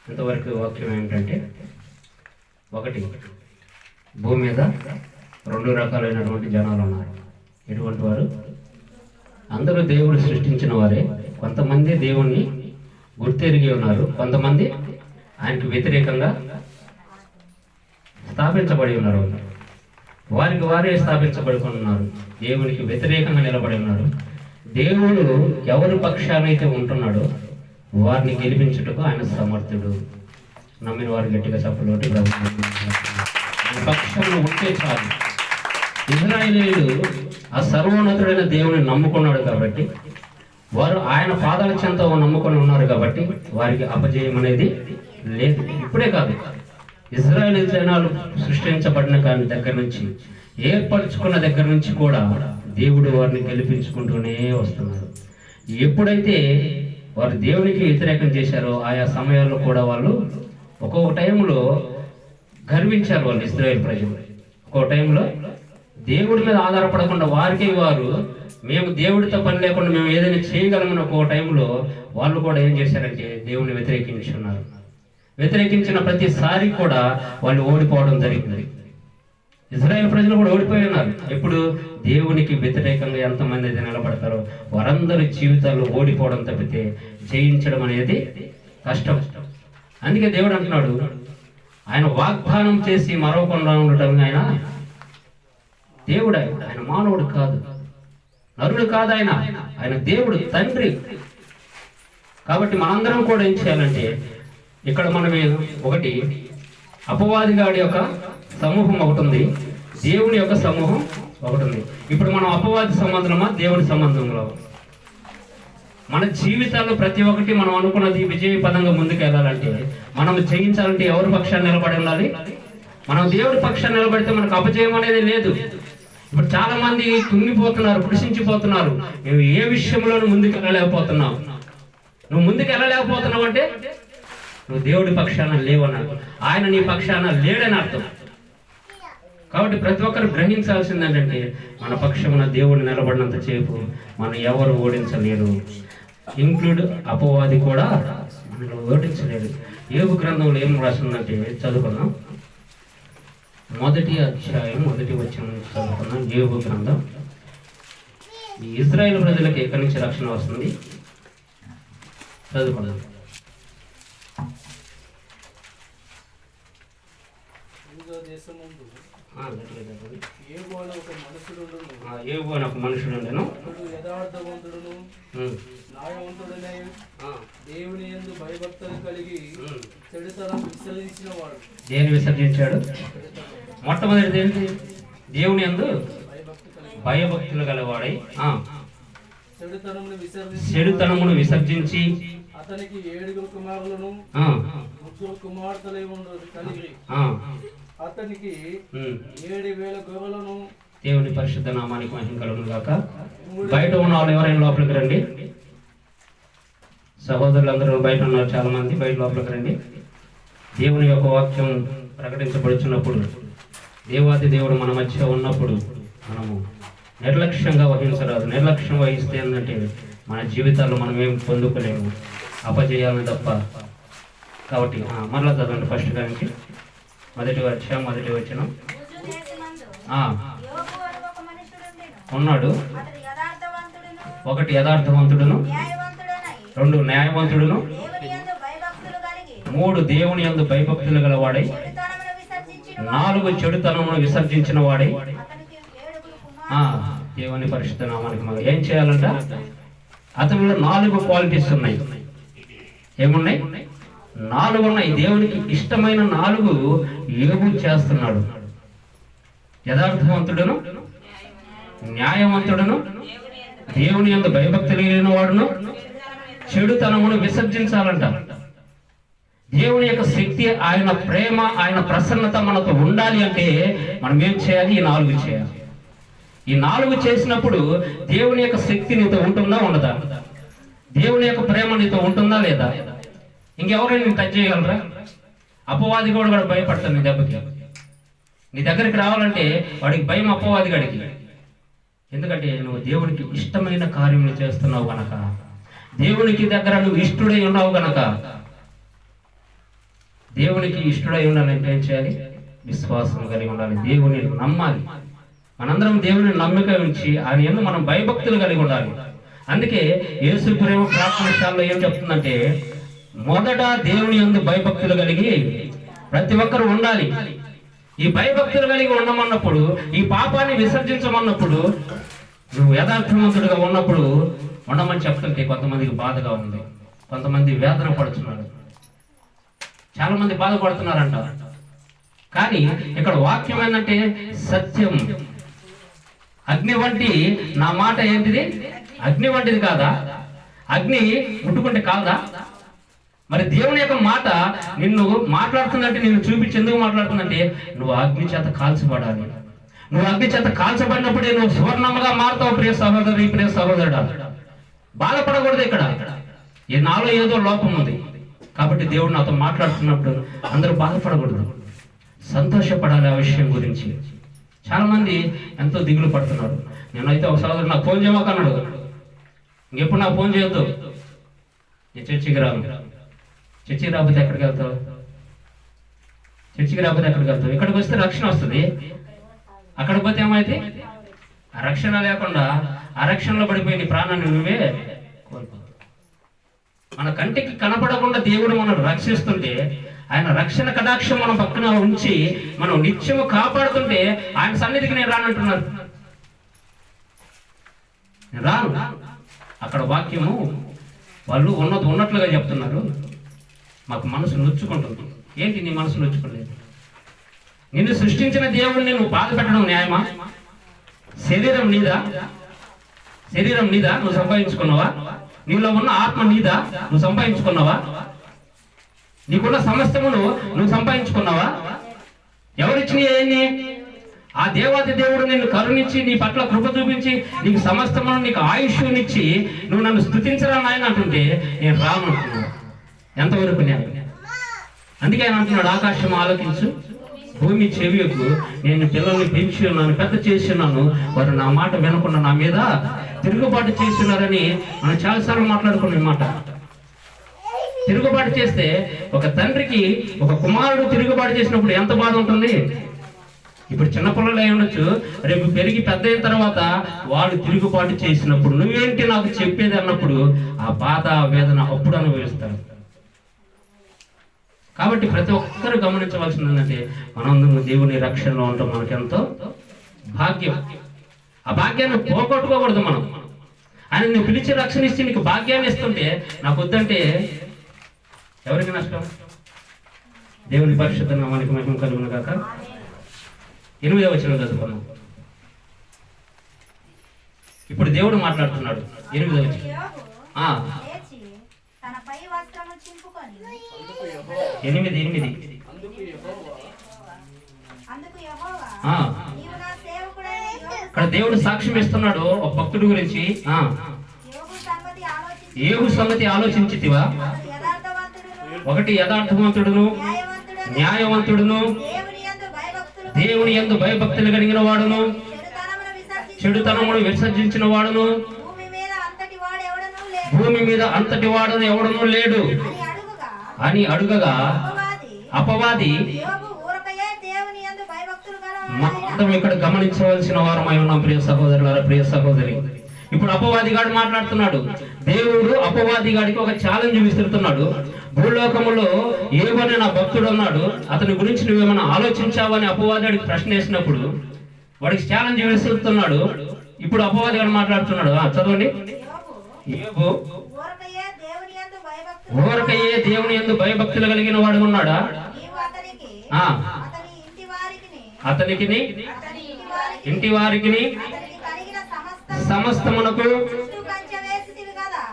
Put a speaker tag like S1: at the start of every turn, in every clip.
S1: ఇంతవరకు వాక్యం ఏమిటంటే, ఒకటి, భూమి మీద రెండు రకాలైనటువంటి జనాలు ఉన్నారు. ఎటువంటి వారు? అందరూ దేవుడు సృష్టించిన వారే. కొంతమంది దేవుణ్ణి గుర్తెరిగి ఉన్నారు, కొంతమంది ఆయనకు వ్యతిరేకంగా స్థాపించబడి ఉన్నారు. వారికి వారే స్థాపించబడి ఉన్నారు, దేవునికి వ్యతిరేకంగా నిలబడి ఉన్నారు. దేవుడు ఎవరి పక్షానైతే ఉంటున్నాడో వారిని గెలిపించుటకు ఆయన సమర్థుడు. నమ్మిన వారు గట్టిగా చెప్పలోటి పక్షంలో ఉంటే చాలు. ఇజ్రాయేలీయులు ఆ సర్వోన్నతుడైన దేవుని నమ్ముకున్నాడు కాబట్టి, వారు ఆయన పాదాల చెంత నమ్ముకొని ఉన్నారు కాబట్టి వారికి అపజయం అనేది లేదు. ఇప్పుడే కాదు, ఇజ్రాయేల్ జనాలు సృష్టించబడిన కాని దగ్గర నుంచి, ఏర్పరచుకున్న దగ్గర నుంచి కూడా దేవుడు వారిని గెలిపించుకుంటూనే వస్తున్నారు. ఎప్పుడైతే వారు దేవునికి వ్యతిరేకం చేశారో ఆయా సమయాల్లో కూడా వాళ్ళు ఒక్కొక్క టైంలో గర్వించారు. వాళ్ళు ఇజ్రాయేల్ ప్రజలు ఒక్కొక్క టైంలో దేవుడి మీద ఆధారపడకుండా వారికి వారు మేము దేవుడితో పని లేకుండా మేము ఏదైనా చేయగలమని ఒక్కొక్క టైంలో వాళ్ళు కూడా ఏం చేశారంటే దేవుని వ్యతిరేకించున్నారు. వ్యతిరేకించిన ప్రతిసారి కూడా వాళ్ళు ఓడిపోవడం జరిగింది. ఇజ్రాయేల్ ప్రజలు కూడా ఓడిపోయి ఉన్నారు. ఎప్పుడు దేవునికి వ్యతిరేకంగా ఎంతమంది అయితే నిలబడతారో వారందరి జీవితాల్లో ఓడిపోవడం తప్పితే జయించడం అనేది కష్టం. అందుకే దేవుడు అంటున్నాడు, ఆయన వాగ్దానం చేసి మరవకుండా ఉండటం ఆయన దేవుడు. ఆయన మానవుడు కాదు, నరుడు కాదు. ఆయన దేవుడు, తండ్రి. కాబట్టి మనందరం కూడా ఏం చేయాలంటే, ఇక్కడ మనం ఒకటి, అపవాదిగాడి యొక్క సమూహం ఒకటి ఉంది, దేవుని యొక్క సమూహం ఒకటి ఉంది. ఇప్పుడు మనం అపవాది సంబంధమా దేవుని సంబంధంలో? మన జీవితాల్లో ప్రతి ఒక్కటి మనం అనుకున్నది విజయపదంగా ముందుకు వెళ్ళాలంటే, మనం జయించాలంటే ఎవరి పక్షాన్ని నిలబడి ఉండాలి? మనం దేవుడి పక్షాన్ని నిలబడితే మనకు అపజయం అనేది లేదు. ఇప్పుడు చాలా మంది కుంగిపోతున్నారు, కృషించిపోతున్నారు. మేము ఏ విషయంలోనూ ముందుకు వెళ్ళలేకపోతున్నాం. నువ్వు ముందుకు వెళ్ళలేకపోతున్నావు అంటే నువ్వు దేవుడి పక్షాన లేవన్నాడు, ఆయన నీ పక్షాన లేడని అర్థం. కాబట్టి ప్రతి ఒక్కరు గ్రహించాల్సింది ఏంటంటే, మన పక్షమున దేవుడు నిలబడినంత సేపు మనం ఎవరు ఓడించలేరు, ఇంక్లూడ్ అపవాది కూడా మనల్ని ఓడించలేరు. యోబు గ్రంథంలో ఏం రాసిందంటే చదువుకున్నాం. 1వ అధ్యాయం 1వ వచనం నుంచి చదువుకున్నాం. యోబు గ్రంథం. ఈ ఇజ్రాయేల్ ప్రజలకు ఎక్కడి నుంచి రక్షణ వస్తుంది చదువుకున్నాం. ఏబు అని ఒక మనుషుడు ఉండెను,
S2: యథార్థవంతుడును న్యాయవంతుడనే దేవుని యందు భయభక్తులు కలిగి చెడుతనం విసర్జించిన వాడు.
S1: దేని విసర్జించాడు? మొట్టమొదటి దేవుని యందు భయభక్తులు గలవాడై చెడుతనమును విసర్జించి
S2: అతనికి 7 కుమారులను 3 కుమార్తెలు కలిగి అతనికి 7,000 గొర్రెలను.
S1: దేవుని పరిశుద్ధ నామానికి మహిమ కలుగును గాక. బయట ఉన్న వాళ్ళు ఎవరైనా లోపలికి రండి. సహోదరులందరూ బయట ఉన్నారు, చాలా మంది బయట లోపలికి రండి. దేవుని యొక్క వాక్యం ప్రకటించబడుచున్నప్పుడు, దేవాది దేవుడు మన మధ్య ఉన్నప్పుడు మనము నిర్లక్ష్యంగా వహించరాదు. నిర్లక్ష్యం వహిస్తే ఏంటంటే మన జీవితాల్లో మనం ఏం పొందుకోలేము, అపజయాలను తప్ప. కాబట్టి మరలా చదవండి. ఫస్ట్ గారికి 1వ అధ్యాయం 1వ వచనం. ఉన్నాడు, 1 యథార్థవంతుడును, 2 న్యాయవంతుడును, 3 దేవుని యందు భయభక్తులు గలవాడై 4 చెడుతనమును విసర్జించిన వాడై. దేవుని పరిశుద్ధ నామానికి మనం ఏం చేయాలంట? అతనిలో 4 క్వాలిటీస్ ఉన్నాయి. ఏమున్నాయి? 4 ఉన్నాయి. దేవునికి ఇష్టమైన 4 యోబు చేస్తున్నాడు. యథార్థవంతుడును, న్యాయవంతుడును, దేవుని యందు భయభక్తులు కలిగిన వాడును, చెడుతనమును విసర్జించాలంట. దేవుని యొక్క శక్తి, ఆయన ప్రేమ, ఆయన ప్రసన్నత మనతో ఉండాలి అంటే మనం ఏం చేయాలి? ఈ 4 చేయాలి. ఈ 4 చేసినప్పుడు దేవుని యొక్క శక్తి నీతో ఉంటుందా ఉండదా? దేవుని యొక్క ప్రేమ నీతో ఉంటుందా లేదా? ఇంకెవరైనా నేను టచ్ చేయగలరా? అపవాది కూడా భయపడతాను నీ దెబ్బకి. నీ దగ్గరికి రావాలంటే వాడికి భయం, అపవాది గడికి. ఎందుకంటే నువ్వు దేవునికి ఇష్టమైన కార్యములు చేస్తున్నావు గనక, దేవునికి దగ్గర నువ్వు ఇష్టడై ఉన్నావు గనక. దేవునికి ఇష్టడై ఉండాలంటే ఏం చేయాలి? విశ్వాసం కలిగి ఉండాలి, దేవుని నమ్మాలి. మనందరం దేవుని నమ్మిక ఉంచి ఆయన యందు మనం భయభక్తులు కలిగి ఉండాలి. అందుకే యేసు ప్రేమ ప్రార్థనశాలలో ఏం చెప్తుందంటే, మొదట దేవుని యందు భయభక్తులు కలిగి ప్రతి ఒక్కరు ఉండాలి. ఈ భయభక్తులు కలిగి ఉండమన్నప్పుడు, ఈ పాపాన్ని విసర్జించమన్నప్పుడు, నువ్వు యథార్థవంతుడిగా ఉన్నప్పుడు ఉండమని చెప్తుంటే కొంతమందికి బాధగా ఉంది, కొంతమంది వేదన పడుతున్నారు, చాలా మంది బాధపడుతున్నారంట. కానీ ఇక్కడ వాక్యం ఏంటంటే సత్యం. అగ్ని వంటి నా మాట ఏంటిది? అగ్ని వంటిది కాదా? అగ్ని ముట్టుకుంటే కాదా? మరి దేవుని యొక్క మాట నిన్ను మాట్లాడుతుందంటే, నిన్ను చూపించి ఎందుకు మాట్లాడుతుందంటే, నువ్వు అగ్ని చేత కాల్చబడాలి. నువ్వు అగ్ని చేత కాల్చబడినప్పుడే నువ్వు సువర్ణముగా మారుతావు. ప్రియ సహోదరి, ప్రియ సహోదరుడా, బాధపడకూడదు. ఇక్కడ నాలో ఏదో లోపం ఉంది కాబట్టి దేవుడు నాతో మాట్లాడుతున్నప్పుడు అందరూ బాధపడకూడదు, సంతోషపడాలి. ఆ విషయం గురించి చాలా మంది ఎంతో దిగులు పడుతున్నారు. నేనైతే ఒక సహోదరు నాకు ఫోన్ చేయమన్నాడు, ఇంకెప్పుడు నాకు ఫోన్ చేయొద్దు, నేను చర్చికి రాను. చర్చికి రాకపోతే ఎక్కడికి వెళ్తావు? చర్చికి రాకపోతే ఎక్కడికి వెళ్తావు? ఇక్కడికి వస్తే రక్షణ వస్తుంది, అక్కడికి పోతే ఏమైతే ఆ రక్షణ లేకుండా ఆ రక్షణలో పడిపోయి నీ ప్రాణాన్ని నువ్వే కోల్పోతావు. మన కంటికి కనపడకుండా దేవుడు మనం రక్షిస్తుంటే, ఆయన రక్షణ కటాక్షం మనం పక్కన ఉంచి మనం నిత్యము కాపాడుతుంటే, ఆయన సన్నిధికి నేను రానంటున్నారు. నేను రాను. అక్కడ వాక్యము వాళ్ళు ఉన్నట్లుగా చెప్తున్నారు. మాకు మనసు నొచ్చుకుంటుంది. ఏంటి నీ మనసు నొచ్చుకోలేదు? నిన్ను సృష్టించిన దేవుడిని నువ్వు బాధ పెట్టడం న్యాయమా? శరీరం నీదా? శరీరం నీదా? నువ్వు సంపాదించుకున్నావా? నీలో ఉన్న ఆత్మ నీదా? నువ్వు సంపాదించుకున్నావా? నీకున్న సమస్తమును నువ్వు సంపాదించుకున్నావా? ఎవరిచ్చిన ఏంటి? ఆ దేవాది దేవుడు నిన్ను కరుణించి నీ పట్ల కృప చూపించి నీకు సమస్తమును, నీకు ఆయుష్నిచ్చి నువ్వు నన్ను స్తుతించరా నాయన అంటుంటే నేను రాను. ఎంతవరకు నేను? అందుకే ఆయన అంటున్నాడు, ఆకాశం ఆలోకించు, భూమి చెవియకు, నేను పిల్లల్ని పెంచి ఉన్నాను, పెద్ద చేసి ఉన్నాను, వారు నా మాట వినకుండా నా మీద తిరుగుబాటు చేస్తున్నారని మనం చాలాసార్లు మాట్లాడుకున్న మాట. తిరుగుబాటు చేస్తే ఒక తండ్రికి ఒక కుమారుడు తిరుగుబాటు చేసినప్పుడు ఎంత బాధ ఉంటుంది? ఇప్పుడు చిన్నపిల్లలు అయి ఉండొచ్చు, రేపు పెరిగి పెద్ద అయిన తర్వాత వాడు తిరుగుబాటు చేసినప్పుడు నువ్వేంటి నాకు చెప్పేది అన్నప్పుడు ఆ బాధ, వేదన అప్పుడు అనుభవిస్తాడు. కాబట్టి ప్రతి ఒక్కరు గమనించవలసింది ఏంటంటే, మనందరం దేవుని రక్షణలో ఉంటాం, మనకెంతో భాగ్యం. ఆ భాగ్యాన్ని పోగొట్టుకోకూడదు. మనం ఆయన నువ్వు పిలిచి రక్షణ ఇచ్చి నీకు భాగ్యాన్ని ఇస్తుంటే, నాకు వద్దంటే ఎవరికి నష్టం? దేవుని పరిశుద్ధ నామానికి మహిమ కలుగును గాక. 8వ వచనం చదువుకున్నాం. ఇప్పుడు దేవుడు మాట్లాడుతున్నాడు. 8వ వచనం. ఇక్కడ దేవుడు సాక్ష్యం ఇస్తున్నాడు ఒక భక్తుడి గురించి. యోబు సంగతి ఆలోచించితివా? ఒకటి యథార్థవంతుడును, న్యాయవంతుడును, దేవుని యందు భయభక్తులు కలిగిన వాడును, చెడుతనమును విసర్జించిన వాడును, భూమి మీద అంతటి వాడును ఎవడనూ లేడు అని అడుగగా అపవాది, మనం ఇక్కడ గమనించవలసిన వారమై ఉన్నాం ప్రియ సహోదరులారా, ప్రియ సహోదరి. ఇప్పుడు అపవాది గాడు మాట్లాడుతున్నాడు. దేవుడు అపవాది గాడికి ఒక ఛాలెంజ్ విసురుతున్నాడు. భూలోకములో ఏమని నా భక్తుడు ఉన్నాడు, అతని గురించి నువ్వేమైనా ఆలోచించావని అపవాది ప్రశ్న వేసినప్పుడు వాడికి ఛాలెంజ్ విసురుతున్నాడు. ఇప్పుడు అపవాది గాడు మాట్లాడుతున్నాడు. చదవండి. యోబు ఊరకయ్యే దేవుని యందు భయభక్తులు కలిగిన వాడు ఉన్నాడా? అతనికి ఇంటి వారికి సమస్తమునకు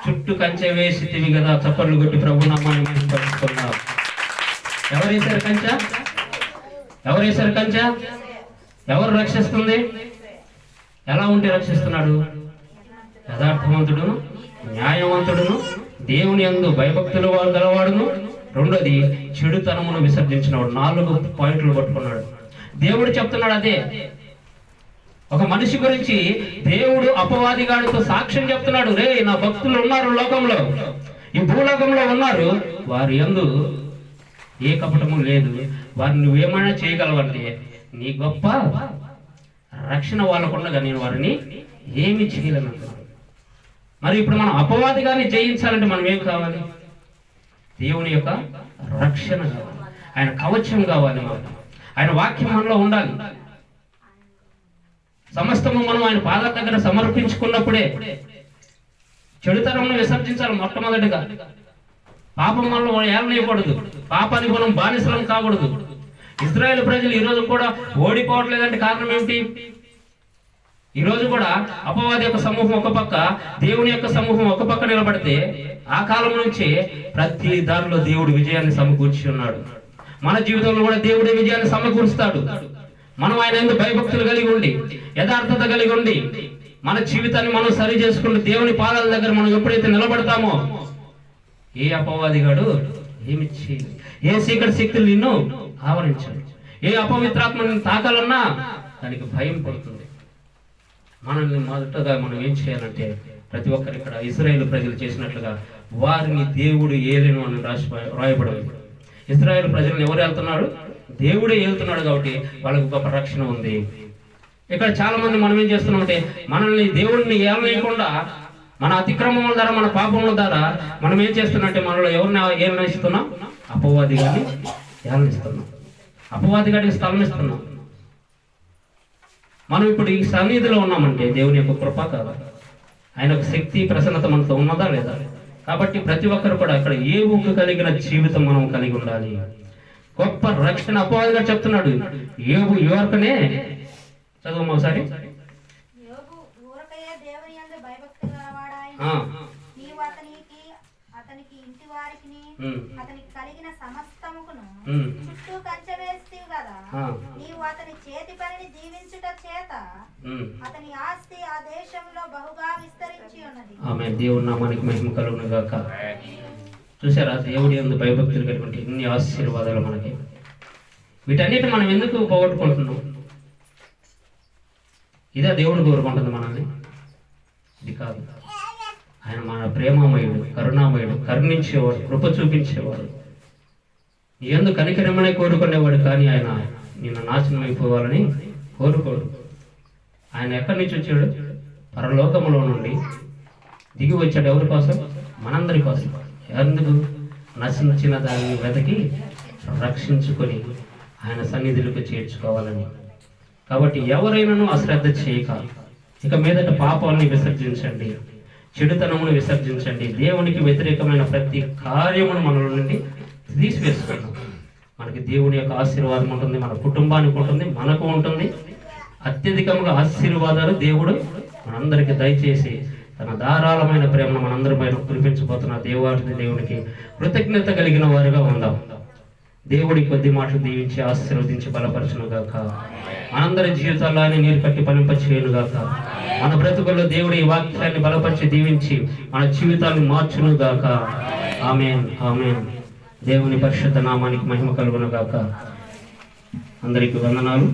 S1: చుట్టూ కంచె వేసితివి కదా. చప్పట్లు కొట్టి ప్రభు నామాన్ని మహిమపరుచుకున్నారు. ఎవరేశారు కంచె? ఎవరేశారు కంచె? ఎవరు రక్షిస్తుంది? ఎలా ఉంటే రక్షిస్తున్నాడు? యథార్థవంతుడును, న్యాయవంతుడును, దేవుని యందు భయభక్తులు గలవాడును, రెండోది చెడుతనమును విసర్జించినవాడు. 4 పాయింట్లు పట్టుకున్నాడు. దేవుడు చెప్తున్నాడు అదే. ఒక మనిషి గురించి దేవుడు అపవాది గాడితో సాక్ష్యం చెప్తున్నాడు. రే, నా భక్తులు ఉన్నారు లోకంలో, ఈ భూలోకంలో ఉన్నారు, వారి యందు ఏ కపటము లేదు. వారిని నువ్వేమైనా చేయగలవంటే నీ గొప్ప రక్షణ వాళ్ళకుండగా నేను వారిని ఏమి చేయలేను. మరి ఇప్పుడు మనం అపవాదిగాన్ని జయించాలంటే మనం ఏం కావాలి? దేవుని యొక్క రక్షణ కావాలి, ఆయన కవచం కావాలి, ఆయన వాక్యం మనలో ఉండాలి. సమస్తము మనం ఆయన పాదాల దగ్గర సమర్పించుకున్నప్పుడే చెడుతరమును విసర్జించాలి. మొట్టమొదటిగా పాపం మనలో ఏలనేయకూడదు, పాపానికి మనం బానిసలం కాకూడదు. ఇశ్రాయేలు ప్రజలు ఈ రోజు కూడా ఓడిపోవట్లేదంటే కారణం ఏమిటి? ఈ రోజు కూడా అపవాది యొక్క సమూహం ఒక పక్క, దేవుని యొక్క సమూహం ఒక పక్క నిలబడితే ఆ కాలం నుంచి ప్రతి దారిలో దేవుడు విజయాన్ని సమకూర్చి ఉన్నాడు. మన జీవితంలో కూడా దేవుడే విజయాన్ని సమకూరుస్తాడు. మనం ఆయన యందు భయభక్తులు కలిగి ఉండి, యథార్థత కలిగి ఉండి, మన జీవితాన్ని మనం సరి చేసుకుంటూ దేవుని పాదాల దగ్గర మనం ఎప్పుడైతే నిలబడతామో ఏ అపవాదిగాడు ఏమి చేయలేదు. ఏ చీకటి శక్తులు నిన్ను ఆవరించాడు. ఏ అపవిత్రాత్మ నిన్ను తాకాలన్నా దానికి భయం పడుతుంది. మనల్ని మొదటగా మనం ఏం చేయాలంటే ప్రతి ఒక్కరు ఇక్కడ ఇశ్రాయేలు ప్రజలు చేసినట్లుగా వారిని దేవుడు ఏలెను అని రాయబడింది. ఇశ్రాయేలు ప్రజలను ఎవరు వెళ్తున్నాడు? దేవుడే ఏలుతున్నాడు. కాబట్టి వాళ్ళకు గొప్ప రక్షణ ఉంది. ఇక్కడ చాలా మంది మనం ఏం చేస్తున్నామంటే మనల్ని దేవుడిని ఏలనేయకుండా మన అతిక్రమముల ద్వారా, మన పాపముల ద్వారా మనం ఏం చేస్తున్నట్టే మనలో ఎవరిని ఏలనిస్తున్నాం? అపవాది గారిని ఏలనిస్తున్నాం, అపవాది గారికి స్థలం ఇస్తున్నాం. మనం ఇప్పుడు ఈ సన్నిధిలో ఉన్నామంటే దేవుని యొక్క కృప కాదా? ఆయన యొక్క శక్తి ప్రసన్నత మనతో ఉన్నదా లేదా? కాబట్టి ప్రతి ఒక్కరు కూడా ఇక్కడ ఏ ఊకు కలిగిన జీవితం మనం కలిగి ఉండాలి. గొప్ప రక్షణ అపవాదిగా చెప్తున్నాడు. యోబు యువకునే చదువు ఒకసారి.
S3: అతనికి కలిగిన సమస్తమును చుట్టూ కంచె వేస్తీవి కదా, నీవు అతని చేతి పనిని దీవించుట చేత అతని ఆస్తి ఆ దేశంలో బహుగా విస్తరించి ఉన్నది.
S1: ఆమేన్. దేవుని నామానికి మహిమ కలుగును గాక. చూసారా, దేవుడి యందు భయభక్తులు కలిగినటువంటి ఎన్ని ఆశీర్వాదాలు మనకి. వీటన్నిటి మనం ఎందుకు పోగొట్టుకుంటున్నాం? ఇదే దేవుడు కోరుకుంటుంది మనల్ని? ఇది కాదు. ఆయన మన ప్రేమమయుడు, కరుణామయుడు, కరుణించేవాడు, కృప చూపించేవాడు, నీ యందు కనికరమనే కోరుకునేవాడు. కానీ ఆయన నిన్ను నాశనం అయిపోవాలని కోరుకోడు. ఆయన ఎక్కడి నుంచి వచ్చాడు? పరలోకములో నుండి దిగి వచ్చాడు. ఎవరి కోసం? మనందరి కోసం. ఎందుకు? నశించిన దాన్ని వెతకి రక్షించుకొని ఆయన సన్నిధిలోకి చేర్చుకోవాలని. కాబట్టి ఎవరైనాను అశ్రద్ధ చేయక ఇక మీదట పాపాన్ని విసర్జించండి, చెడుతనమును విసర్జించండి. దేవునికి వ్యతిరేకమైన ప్రతి కార్యమును మన నుండి తీసివేసుకున్నాం. మనకి దేవుని యొక్క ఆశీర్వాదం ఉంటుంది, మన కుటుంబానికి ఉంటుంది, మనకు ఉంటుంది. అత్యధికంగా ఆశీర్వాదాలు దేవుడు మనందరికి దయచేసి తన ధారాళమైన ప్రేమను మనందరి పైన కురిపించబోతున్న దేవునికి కృతజ్ఞత కలిగిన వారిగా ఉందాం. దేవుడి కొద్ది మాటలు దీవించి ఆశీర్వదించి బలపరచును గాక. మనందరి జీవితాల్లో ఆయన నీరు కట్టి ఫలింప చేయను గాక. మన బ్రతుకుల్లో దేవుడి ఈ వాక్యాన్ని బలపరిచి దీవించి మన జీవితాన్ని మార్చును గాక. ఆమేన్, ఆమేన్. దేవుని పరిశుద్ధ నామానికి మహిమ కలుగును గాక. అందరికీ వందనాలు.